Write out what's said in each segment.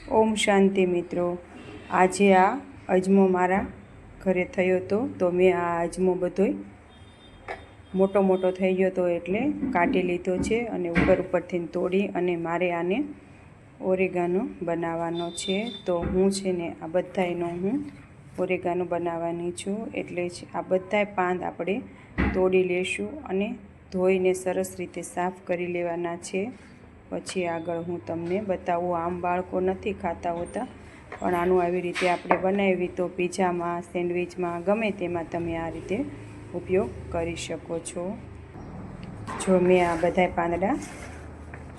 ઓમ શાંતિ મિત્રો। આજે આ અજમો મારા ઘરે થયો હતો તો મેં આ અજમો બધોય મોટો મોટો થઈ ગયો હતો એટલે કાઢી લીધો છે અને ઉપરથી તોડી અને મારે આને ઓરેગાનો બનાવવાનો છે। તો હું છે ને આ બધાયનો હું ઓરેગાનો બનાવવાની છું। એટલે આ બધાય પાન આપણે તોડી લેશું અને ધોઈને સરસ રીતે સાફ કરી લેવાના છે। પછી આગળ હું તમને બતાવું। આમ બાળકો નથી ખાતા હોતા પણ આનું આવી રીતે આપણે બનાવી તો પીઝામાં સેન્ડવિચમાં ગમે તેમાં તમે આ રીતે ઉપયોગ કરી શકો છો। જો મેં આ બધાય પાંદડા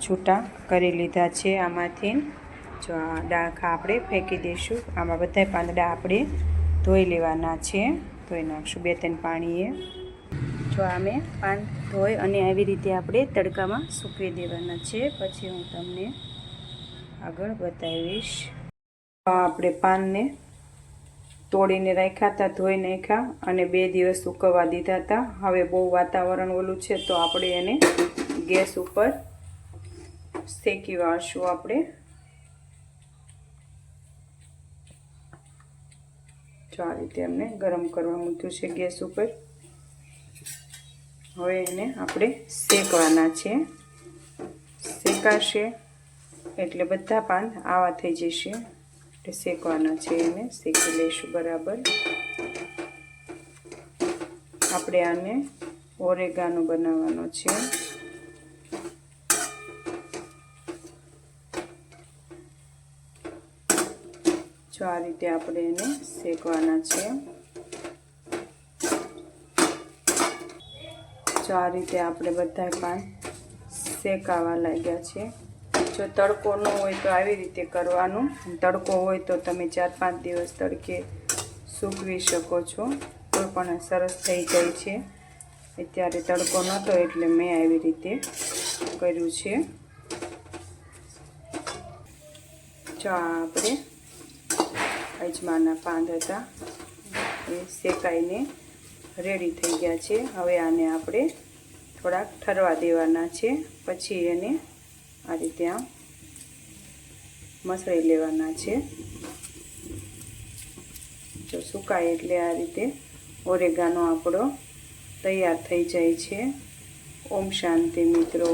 છૂટા કરી લીધા છે આમાંથી। જો આ ડાળખા આપણે ફેંકી દઈશું। આમાં બધાય પાંદડા આપણે ધોઈ લેવાના છે। ધોઈ નાખશું 2-3 પાણીએ। જો આ મેં પાન ધોઈ અને આવી રીતે આપણે તડકામાં સૂકવી દેવાના છે। પછી હું તમને આગળ બતાવીશ। આપણે પાનને તોડીને રાખ્યા હતા, ધોઈ નાખ્યા અને 2 દિવસ સૂકવવા દીધા હતા। હવે બહુ વાતાવરણ ઓલું છે તો આપણે એને ગેસ ઉપર શેકી વાળશું। આપણે જો આ રીતે એમને ગરમ કરવા મૂક્યું છે ગેસ ઉપર। હવે એને આપણે શેકવાના છે। શેકાશે એટલે બધા પાન આવા થઈ જશે એટલે શેકવાના છે। એને શેકી લઈશું બરાબર। આપણે આને ઓરેગાનો બનાવવાનો છે। જો આ રીતે આપણે એને શેકવાના છે। જો આ રીતે આપણે બધા પાન શેકાવા લાગ્યા છે। જો તડકો ન હોય તો આવી રીતે કરવાનું, તડકો હોય તો તમે 4-5 દિવસ તડકે સૂકવી શકો છો તો પણ સરસ થઈ જાય છે। અત્યારે તડકો નહોતો એટલે મેં આવી રીતે કર્યું છે। જો આપણે અજમાના પાન હતા એ શેકાઈને રેડી થઈ ગયા છે। હવે આને આપણે થોડાક ઠરવા દેવાના છે। પછી એને આ રીતે આમ મસળી લેવાના છે। જો સુકાય એટલે આ રીતે ઓરેગાનો આપણો તૈયાર થઈ જાય છે। ઓમ શાંતિ મિત્રો।